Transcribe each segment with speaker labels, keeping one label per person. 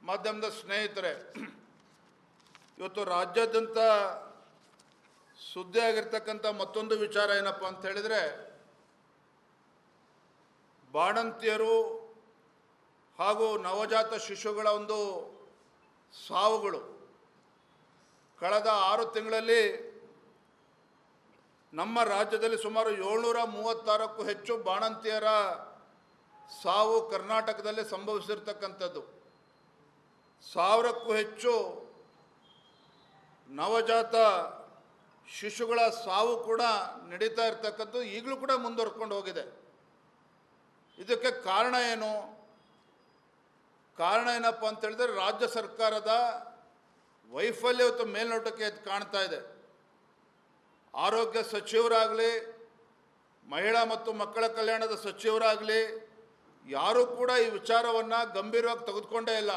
Speaker 1: ಮಾಧ್ಯಮದ ಸ್ನೇಹಿತರೆ, ಇವತ್ತು ರಾಜ್ಯಾದ್ಯಂತ ಸುದ್ದಿ ಆಗಿರ್ತಕ್ಕಂಥ ಮತ್ತೊಂದು ವಿಚಾರ ಏನಪ್ಪ ಅಂತ ಹೇಳಿದರೆ, ಬಾಣಂತಿಯರು ಹಾಗೂ ನವಜಾತ ಶಿಶುಗಳ ಒಂದು ಸಾವುಗಳು. ಕಳೆದ 6 ತಿಂಗಳಲ್ಲಿ ನಮ್ಮ ರಾಜ್ಯದಲ್ಲಿ ಸುಮಾರು 736ಕ್ಕೂ ಹೆಚ್ಚು ಬಾಣಂತಿಯರ ಸಾವು ಕರ್ನಾಟಕದಲ್ಲಿ ಸಂಭವಿಸಿರ್ತಕ್ಕಂಥದ್ದು. 1000ಕ್ಕೂ ಹೆಚ್ಚು ನವಜಾತ ಶಿಶುಗಳ ಸಾವು ಕೂಡ ನಡೀತಾ ಇರ್ತಕ್ಕಂಥದ್ದು, ಈಗಲೂ ಕೂಡ ಮುಂದುವರ್ಕೊಂಡು ಹೋಗಿದೆ. ಇದಕ್ಕೆ ಕಾರಣ ಏನು? ಕಾರಣ ಏನಪ್ಪ ಅಂತ ಹೇಳಿದ್ರೆ, ರಾಜ್ಯ ಸರ್ಕಾರದ ವೈಫಲ್ಯ ಇವತ್ತು ಮೇಲ್ನೋಟಕ್ಕೆ ಎದ್ದು ಕಾಣ್ತಾ ಇದೆ. ಆರೋಗ್ಯ ಸಚಿವರಾಗಲಿ, ಮಹಿಳಾ ಮತ್ತು ಮಕ್ಕಳ ಕಲ್ಯಾಣದ ಸಚಿವರಾಗಲಿ, ಯಾರೂ ಕೂಡ ಈ ವಿಚಾರವನ್ನು ಗಂಭೀರವಾಗಿ ತೆಗೆದುಕೊಂಡೇ ಇಲ್ಲ.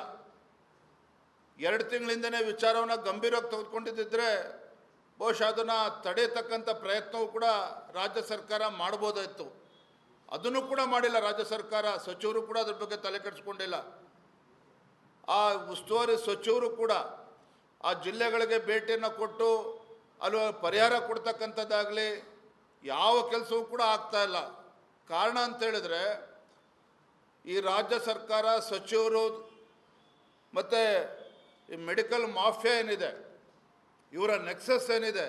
Speaker 1: 2 ತಿಂಗಳಿಂದನೇ ವಿಚಾರವನ್ನು ಗಂಭೀರವಾಗಿ ತೆಗೆದುಕೊಂಡಿದ್ದರೆ ಬಹುಶಃ ಅದನ್ನು ತಡೆಯತಕ್ಕಂಥ ಪ್ರಯತ್ನವೂ ಕೂಡ ರಾಜ್ಯ ಸರ್ಕಾರ ಮಾಡ್ಬೋದಾಯಿತು. ಅದನ್ನು ಕೂಡ ಮಾಡಿಲ್ಲ ರಾಜ್ಯ ಸರ್ಕಾರ. ಸಚಿವರು ಕೂಡ ಅದ್ರ ಬಗ್ಗೆ ತಲೆ ಕೆಡಿಸ್ಕೊಂಡಿಲ್ಲ. ಆ ಉಸ್ತುವಾರಿ ಸಚಿವರು ಕೂಡ ಆ ಜಿಲ್ಲೆಗಳಿಗೆ ಭೇಟಿಯನ್ನು ಕೊಟ್ಟು ಅಲ್ಲಿ ಪರಿಹಾರ ಕೊಡ್ತಕ್ಕಂಥದ್ದಾಗಲಿ ಯಾವ ಕೆಲಸವೂ ಕೂಡ ಆಗ್ತಾಯಿಲ್ಲ. ಕಾರಣ ಅಂತೇಳಿದರೆ, ಈ ರಾಜ್ಯ ಸರ್ಕಾರ ಸಚಿವರು ಮತ್ತು ಈ ಮೆಡಿಕಲ್ ಮಾಫಿಯಾ ಏನಿದೆ, ಇವರ ನೆಕ್ಸಸ್ ಏನಿದೆ,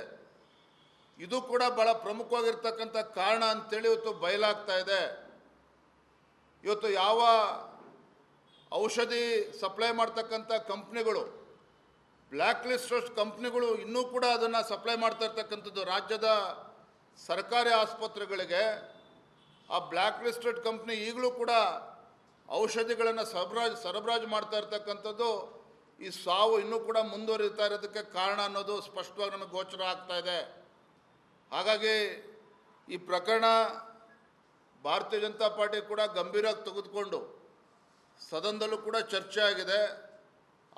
Speaker 1: ಇದು ಕೂಡ ಭಾಳ ಪ್ರಮುಖವಾಗಿರ್ತಕ್ಕಂಥ ಕಾರಣ ಅಂತೇಳಿ ಇವತ್ತು ಬಯಲಾಗ್ತಾ ಇದೆ. ಇವತ್ತು ಯಾವ ಔಷಧಿ ಸಪ್ಲೈ ಮಾಡ್ತಕ್ಕಂಥ ಕಂಪ್ನಿಗಳು, ಬ್ಲ್ಯಾಕ್ ಲಿಸ್ಟ್ ಕಂಪ್ನಿಗಳು ಇನ್ನೂ ಕೂಡ ಅದನ್ನು ಸಪ್ಲೈ ಮಾಡ್ತಾ ಇರ್ತಕ್ಕಂಥದ್ದು. ರಾಜ್ಯದ ಸರ್ಕಾರಿ ಆಸ್ಪತ್ರೆಗಳಿಗೆ ಆ ಬ್ಲ್ಯಾಕ್ ಲಿಸ್ಟೆಡ್ ಕಂಪ್ನಿ ಈಗಲೂ ಕೂಡ ಔಷಧಿಗಳನ್ನು ಸರಬರಾಜು ಮಾಡ್ತಾ ಇರ್ತಕ್ಕಂಥದ್ದು. ಈ ಸಾವು ಇನ್ನೂ ಕೂಡ ಮುಂದುವರಿತಾ ಇರೋದಕ್ಕೆ ಕಾರಣ ಅನ್ನೋದು ಸ್ಪಷ್ಟವಾಗಿ ನಮಗೆ ಗೋಚರ ಆಗ್ತಾ ಇದೆ. ಹಾಗಾಗಿ ಈ ಪ್ರಕರಣ ಭಾರತೀಯ ಜನತಾ ಪಾರ್ಟಿ ಕೂಡ ಗಂಭೀರವಾಗಿ ತೆಗೆದುಕೊಂಡು ಸದನದಲ್ಲೂ ಕೂಡ ಚರ್ಚೆ ಆಗಿದೆ.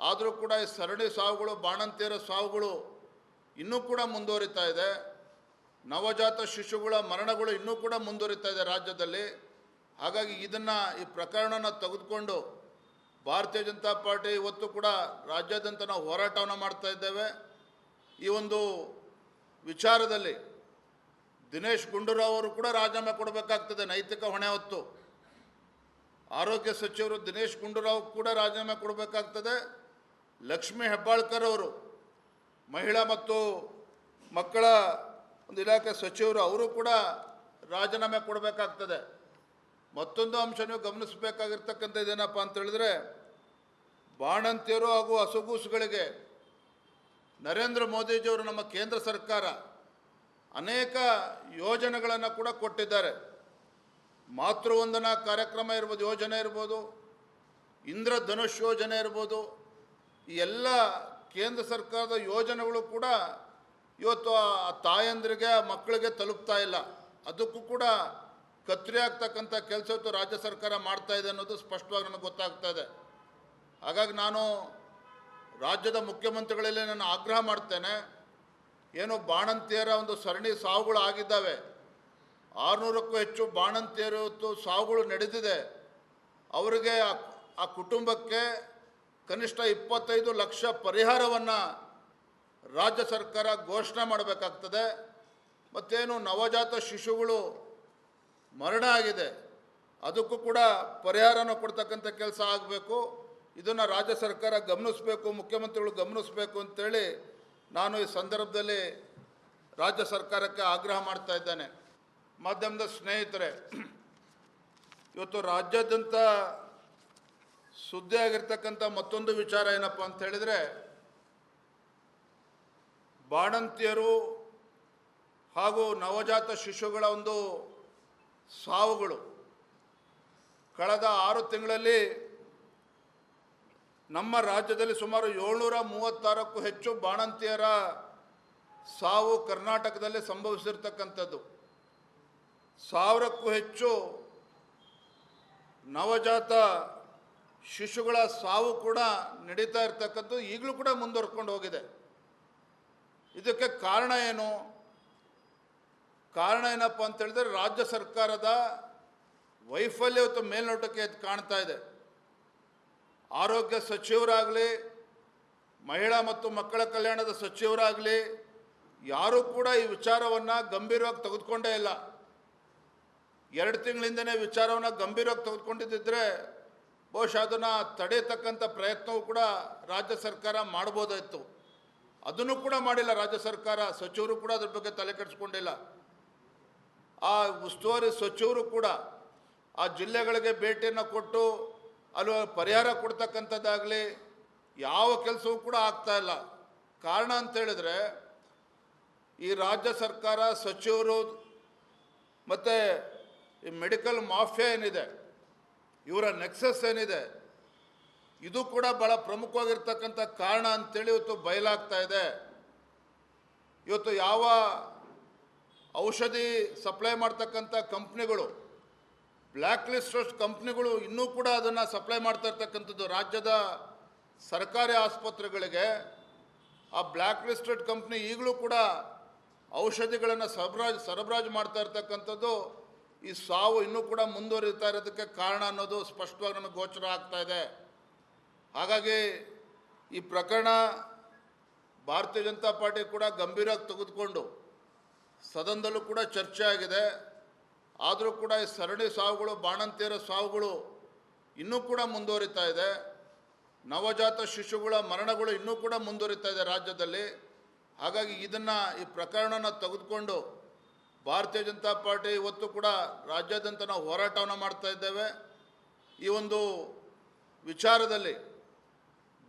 Speaker 1: ಆದರೂ ಕೂಡ ಈ ಸರಣಿ ಸಾವುಗಳು, ಬಾಣಂತಿಯರ ಸಾವುಗಳು ಇನ್ನೂ ಕೂಡ ಮುಂದುವರಿತಾ ಇದೆ. ನವಜಾತ ಶಿಶುಗಳ ಮರಣಗಳು ಇನ್ನೂ ಕೂಡ ಮುಂದುವರಿತಾ ಇದೆ ರಾಜ್ಯದಲ್ಲಿ. ಹಾಗಾಗಿ ಈ ಪ್ರಕರಣನ ತೆಗೆದುಕೊಂಡು ಭಾರತೀಯ ಜನತಾ ಪಾರ್ಟಿ ಇವತ್ತು ಕೂಡ ರಾಜ್ಯಾದ್ಯಂತ ನಾವು ಹೋರಾಟವನ್ನು ಮಾಡ್ತಾ ಇದ್ದೇವೆ. ಈ ಒಂದು ವಿಚಾರದಲ್ಲಿ ದಿನೇಶ್ ಗುಂಡೂರಾವ್ ಅವರು ಕೂಡ ರಾಜೀನಾಮೆ ಕೊಡಬೇಕಾಗ್ತದೆ, ನೈತಿಕ ಹೊಣೆ ಹೊತ್ತು. ಆರೋಗ್ಯ ಸಚಿವರು ದಿನೇಶ್ ಗುಂಡೂರಾವ್ ಕೂಡ ರಾಜೀನಾಮೆ ಕೊಡಬೇಕಾಗ್ತದೆ. ಲಕ್ಷ್ಮೀ ಹೆಬ್ಬಾಳ್ಕರ್ ಅವರು ಮಹಿಳಾ ಮತ್ತು ಮಕ್ಕಳ ಒಂದು ಇಲಾಖೆ ಸಚಿವರು, ಅವರು ಕೂಡ ರಾಜೀನಾಮೆ ಕೊಡಬೇಕಾಗ್ತದೆ. ಮತ್ತೊಂದು ಅಂಶ ನೀವು ಗಮನಿಸಬೇಕಾಗಿರ್ತಕ್ಕಂಥದ್ದು ಏನಪ್ಪ ಅಂತ ಹೇಳಿದ್ರೆ, ಬಾಣಂತಿಯರು ಹಾಗೂ ಹಸುಗೂಸುಗಳಿಗೆ ನರೇಂದ್ರ ಮೋದಿಜಿಯವರು, ನಮ್ಮ ಕೇಂದ್ರ ಸರ್ಕಾರ ಅನೇಕ ಯೋಜನೆಗಳನ್ನು ಕೂಡ ಕೊಟ್ಟಿದ್ದಾರೆ. ಮಾತೃವಂದನಾ ಕಾರ್ಯಕ್ರಮ ಇರ್ಬೋದು, ಯೋಜನೆ ಇರ್ಬೋದು, ಇಂದ್ರಧನುಷ್ ಯೋಜನೆ ಇರ್ಬೋದು, ಈ ಎಲ್ಲ ಕೇಂದ್ರ ಸರ್ಕಾರದ ಯೋಜನೆಗಳು ಕೂಡ ಇವತ್ತು ಆ ತಾಯಂದಿರಿಗೆ, ಆ ಮಕ್ಕಳಿಗೆ ತಲುಪ್ತಾ ಇಲ್ಲ. ಅದಕ್ಕೂ ಕೂಡ ಕತ್ತರಿ ಆಗ್ತಕ್ಕಂಥ ಕೆಲಸ ಇವತ್ತು ರಾಜ್ಯ ಸರ್ಕಾರ ಮಾಡ್ತಾ ಇದೆ ಅನ್ನೋದು ಸ್ಪಷ್ಟವಾಗಿ ನನಗೆ ಗೊತ್ತಾಗ್ತಾ ಇದೆ. ಹಾಗಾಗಿ ನಾನು ರಾಜ್ಯದ ಮುಖ್ಯಮಂತ್ರಿಗಳಲ್ಲಿ ನಾನು ಆಗ್ರಹ ಮಾಡ್ತೇನೆ, ಏನು ಬಾಣಂತಿಯರ ಒಂದು ಸರಣಿ ಸಾವುಗಳು ಆಗಿದ್ದಾವೆ, 600ಕ್ಕೂ ಹೆಚ್ಚು ಬಾಣಂತಿಯರು ಇವತ್ತು ಸಾವುಗಳು ನಡೆದಿದೆ. ಅವರಿಗೆ ಆ ಕುಟುಂಬಕ್ಕೆ ಕನಿಷ್ಠ 25 ಲಕ್ಷ ಪರಿಹಾರವನ್ನು ರಾಜ್ಯ ಸರ್ಕಾರ ಘೋಷಣೆ ಮಾಡಬೇಕಾಗ್ತದೆ. ಮತ್ತೇನು ನವಜಾತ ಶಿಶುಗಳು ಮರಣ ಆಗಿದೆ, ಅದಕ್ಕೂ ಕೂಡ ಪರಿಹಾರನ ಕೊಡ್ತಕ್ಕಂಥ ಕೆಲಸ ಆಗಬೇಕು. ಇದನ್ನು ರಾಜ್ಯ ಸರ್ಕಾರ ಗಮನಿಸಬೇಕು, ಮುಖ್ಯಮಂತ್ರಿಗಳು ಗಮನಿಸಬೇಕು ಅಂತೇಳಿ ನಾನು ಈ ಸಂದರ್ಭದಲ್ಲಿ ರಾಜ್ಯ ಸರ್ಕಾರಕ್ಕೆ ಆಗ್ರಹ ಮಾಡ್ತಾ ಇದ್ದೇನೆ. ಮಾಧ್ಯಮದ ಸ್ನೇಹಿತರೆ, ಇವತ್ತು ರಾಜ್ಯಾದ್ಯಂತ ಸುದ್ದಿ ಆಗಿರ್ತಕ್ಕಂಥ ಮತ್ತೊಂದು ವಿಚಾರ ಏನಪ್ಪ ಅಂತ ಹೇಳಿದರೆ, ಬಾಣಂತಿಯರು ಹಾಗೂ ನವಜಾತ ಶಿಶುಗಳ ಒಂದು ಸಾವುಗಳು. ಕಳೆದ 6 ತಿಂಗಳಲ್ಲಿ ನಮ್ಮ ರಾಜ್ಯದಲ್ಲಿ ಸುಮಾರು 736ಕ್ಕೂ ಹೆಚ್ಚು ಬಾಣಂತಿಯರ ಸಾವು ಕರ್ನಾಟಕದಲ್ಲಿ ಸಂಭವಿಸಿರ್ತಕ್ಕಂಥದ್ದು. 1000ಕ್ಕೂ ಹೆಚ್ಚು ನವಜಾತ ಶಿಶುಗಳ ಸಾವು ಕೂಡ ನಡೀತಾ ಇರ್ತಕ್ಕಂಥದ್ದು, ಈಗಲೂ ಕೂಡ ಮುಂದುವರ್ಕೊಂಡು ಹೋಗಿದೆ. ಇದಕ್ಕೆ ಕಾರಣ ಏನು? ಕಾರಣ ಏನಪ್ಪ ಅಂತ ಹೇಳಿದ್ರೆ, ರಾಜ್ಯ ಸರ್ಕಾರದ ವೈಫಲ್ಯ ಇವತ್ತು ಮೇಲ್ನೋಟಕ್ಕೆ ಎದ್ದು ಕಾಣ್ತಾ ಇದೆ. ಆರೋಗ್ಯ ಸಚಿವರಾಗಲಿ, ಮಹಿಳಾ ಮತ್ತು ಮಕ್ಕಳ ಕಲ್ಯಾಣದ ಸಚಿವರಾಗಲಿ ಯಾರೂ ಕೂಡ ಈ ವಿಚಾರವನ್ನು ಗಂಭೀರವಾಗಿ ತೆಗೆದುಕೊಂಡೇ ಇಲ್ಲ. 2 ತಿಂಗಳಿಂದನೇ ವಿಚಾರವನ್ನು ಗಂಭೀರವಾಗಿ ತೆಗೆದುಕೊಂಡಿದ್ದರೆ ಬಹುಶಃ ಅದನ್ನು ತಡೆಯತಕ್ಕಂಥ ಪ್ರಯತ್ನವೂ ಕೂಡ ರಾಜ್ಯ ಸರ್ಕಾರ ಮಾಡ್ಬೋದಾಯಿತು. ಅದನ್ನು ಕೂಡ ಮಾಡಿಲ್ಲ ರಾಜ್ಯ ಸರ್ಕಾರ. ಸಚಿವರು ಕೂಡ ಅದ್ರ ಬಗ್ಗೆ ತಲೆ ಕೆಡಿಸ್ಕೊಂಡಿಲ್ಲ. ಆ ಉಸ್ತುವಾರಿ ಸಚಿವರು ಕೂಡ ಆ ಜಿಲ್ಲೆಗಳಿಗೆ ಭೇಟಿಯನ್ನು ಕೊಟ್ಟು ಅಲ್ಲಿ ಪರಿಹಾರ ಕೊಡ್ತಕ್ಕಂಥದ್ದಾಗಲಿ ಯಾವ ಕೆಲಸವೂ ಕೂಡ ಆಗ್ತಾಯಿಲ್ಲ. ಕಾರಣ ಅಂತೇಳಿದರೆ ಈ ರಾಜ್ಯ ಸರ್ಕಾರ, ಸಚಿವರು ಮತ್ತು ಈ ಮೆಡಿಕಲ್ ಮಾಫಿಯಾ ಏನಿದೆ, ಇವರ ನೆಕ್ಸಸ್ ಏನಿದೆ, ಇದು ಕೂಡ ಭಾಳ ಪ್ರಮುಖವಾಗಿರ್ತಕ್ಕಂಥ ಕಾರಣ ಅಂತೇಳಿ ಇವತ್ತು ಬಯಲಾಗ್ತಾ ಇದೆ. ಇವತ್ತು ಯಾವ ಔಷಧಿ ಸಪ್ಲೈ ಮಾಡ್ತಕ್ಕಂಥ ಕಂಪ್ನಿಗಳು, ಬ್ಲ್ಯಾಕ್ ಲಿಸ್ಟ್ ಕಂಪ್ನಿಗಳು ಇನ್ನೂ ಕೂಡ ಅದನ್ನು ಸಪ್ಲೈ ಮಾಡ್ತಾ ಇರ್ತಕ್ಕಂಥದ್ದು ರಾಜ್ಯದ ಸರ್ಕಾರಿ ಆಸ್ಪತ್ರೆಗಳಿಗೆ. ಆ ಬ್ಲ್ಯಾಕ್ ಲಿಸ್ಟೆಡ್ ಕಂಪ್ನಿ ಈಗಲೂ ಕೂಡ ಔಷಧಿಗಳನ್ನು ಸರಬರಾಜು ಮಾಡ್ತಾ ಇರ್ತಕ್ಕಂಥದ್ದು ಈ ಸಾವು ಇನ್ನೂ ಕೂಡ ಮುಂದುವರಿತಾ ಇರೋದಕ್ಕೆ ಕಾರಣ ಅನ್ನೋದು ಸ್ಪಷ್ಟವಾಗಿ ನಮಗೆ ಗೋಚರ ಆಗ್ತಾ ಇದೆ. ಹಾಗಾಗಿ ಈ ಪ್ರಕರಣ ಭಾರತೀಯ ಜನತಾ ಪಾರ್ಟಿ ಕೂಡ ಗಂಭೀರವಾಗಿ ತೆಗೆದುಕೊಂಡು ಸದನದಲ್ಲೂ ಕೂಡ ಚರ್ಚೆ ಆಗಿದೆ. ಆದರೂ ಕೂಡ ಈ ಸರಣಿ ಸಾವುಗಳು, ಬಾಣಂತಿಯರ ಸಾವುಗಳು ಇನ್ನೂ ಕೂಡ ಮುಂದುವರಿತಾ ಇದೆ. ನವಜಾತ ಶಿಶುಗಳ ಮರಣಗಳು ಇನ್ನೂ ಕೂಡ ಮುಂದುವರಿತಾ ಇದೆ ರಾಜ್ಯದಲ್ಲಿ. ಹಾಗಾಗಿ ಈ ಪ್ರಕರಣನ ತೆಗೆದುಕೊಂಡು ಭಾರತೀಯ ಜನತಾ ಪಾರ್ಟಿ ಇವತ್ತು ಕೂಡ ರಾಜ್ಯಾದ್ಯಂತ ನಾವು ಹೋರಾಟವನ್ನು ಮಾಡ್ತಾ ಇದ್ದೇವೆ. ಈ ಒಂದು ವಿಚಾರದಲ್ಲಿ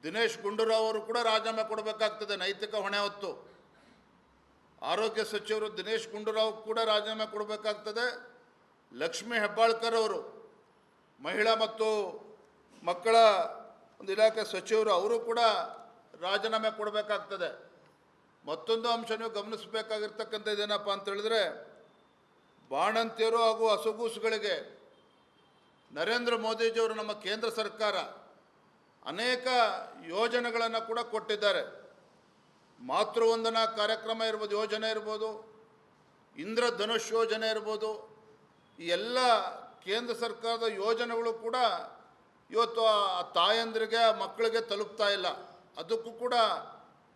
Speaker 1: ದಿನೇಶ್ ಗುಂಡೂರಾವ್ ಅವರು ಕೂಡ ರಾಜೀನಾಮೆ ಕೊಡಬೇಕಾಗ್ತದೆ, ನೈತಿಕ ಹೊಣೆ ಹೊತ್ತು. ಆರೋಗ್ಯ ಸಚಿವರು ದಿನೇಶ್ ಗುಂಡೂರಾವ್ ಕೂಡ ರಾಜೀನಾಮೆ ಕೊಡಬೇಕಾಗ್ತದೆ. ಲಕ್ಷ್ಮೀ ಹೆಬ್ಬಾಳ್ಕರ್ ಅವರು ಮಹಿಳಾ ಮತ್ತು ಮಕ್ಕಳ ಒಂದು ಇಲಾಖೆ ಸಚಿವರು, ಅವರು ಕೂಡ ರಾಜೀನಾಮೆ ಕೊಡಬೇಕಾಗ್ತದೆ. ಮತ್ತೊಂದು ಅಂಶ ನೀವು ಗಮನಿಸಬೇಕಾಗಿರ್ತಕ್ಕಂಥದ್ದು ಏನಪ್ಪ ಅಂತೇಳಿದ್ರೆ, ಬಾಣಂತಿಯರು ಹಾಗೂ ಹಸುಗೂಸುಗಳಿಗೆ ನರೇಂದ್ರ ಮೋದಿಜಿಯವರು, ನಮ್ಮ ಕೇಂದ್ರ ಸರ್ಕಾರ ಅನೇಕ ಯೋಜನೆಗಳನ್ನು ಕೂಡ ಕೊಟ್ಟಿದ್ದಾರೆ. ಮಾತೃವಂದನಾ ಕಾರ್ಯಕ್ರಮ ಇರ್ಬೋದು, ಯೋಜನೆ ಇರ್ಬೋದು, ಇಂದ್ರಧನುಷ್ ಯೋಜನೆ ಇರ್ಬೋದು, ಈ ಎಲ್ಲ ಕೇಂದ್ರ ಸರ್ಕಾರದ ಯೋಜನೆಗಳು ಕೂಡ ಇವತ್ತು ಆ ತಾಯಂದಿರಿಗೆ, ಆ ಮಕ್ಕಳಿಗೆ ತಲುಪ್ತಾ ಇಲ್ಲ. ಅದಕ್ಕೂ ಕೂಡ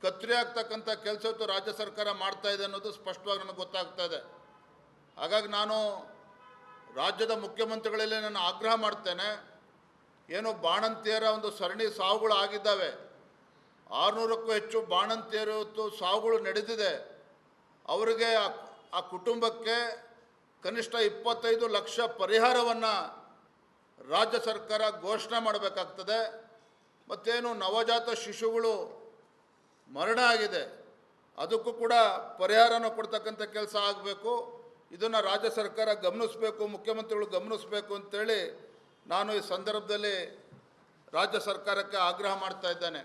Speaker 1: ಕತ್ತರಿ ಆಗ್ತಕ್ಕಂಥ ಕೆಲಸ ಇವತ್ತು ರಾಜ್ಯ ಸರ್ಕಾರ ಮಾಡ್ತಾ ಇದೆ ಅನ್ನೋದು ಸ್ಪಷ್ಟವಾಗಿ ನನಗೆ ಗೊತ್ತಾಗ್ತಾ ಇದೆ. ಹಾಗಾಗಿ ನಾನು ರಾಜ್ಯದ ಮುಖ್ಯಮಂತ್ರಿಗಳಲ್ಲಿ ನಾನು ಆಗ್ರಹ ಮಾಡ್ತೇನೆ, ಏನು ಬಾಣಂತಿಯರ ಒಂದು ಸರಣಿ ಸಾವುಗಳು ಆಗಿದ್ದಾವೆ, 600ಕ್ಕೂ ಹೆಚ್ಚು ಬಾಣಂತಿಯರು ಇವತ್ತು ಸಾವುಗಳು ನಡೆದಿದೆ. ಅವರಿಗೆ ಆ ಕುಟುಂಬಕ್ಕೆ ಕನಿಷ್ಠ 25 ಲಕ್ಷ ಪರಿಹಾರವನ್ನು ರಾಜ್ಯ ಸರ್ಕಾರ ಘೋಷಣೆ ಮಾಡಬೇಕಾಗ್ತದೆ. ಮತ್ತೇನು ನವಜಾತ ಶಿಶುಗಳು ಮರಣ ಆಗಿದೆ, ಅದಕ್ಕೂ ಕೂಡ ಪರಿಹಾರನ ಕೊಡ್ತಕ್ಕಂಥ ಕೆಲಸ ಆಗಬೇಕು. ಇದನ್ನು ರಾಜ್ಯ ಸರ್ಕಾರ ಗಮನಿಸಬೇಕು, ಮುಖ್ಯಮಂತ್ರಿಗಳು ಗಮನಿಸಬೇಕು ಅಂತೇಳಿ ನಾನು ಈ ಸಂದರ್ಭದಲ್ಲಿ ರಾಜ್ಯ ಸರ್ಕಾರಕ್ಕೆ ಆಗ್ರಹ ಮಾಡ್ತಾ ಇದ್ದೇನೆ.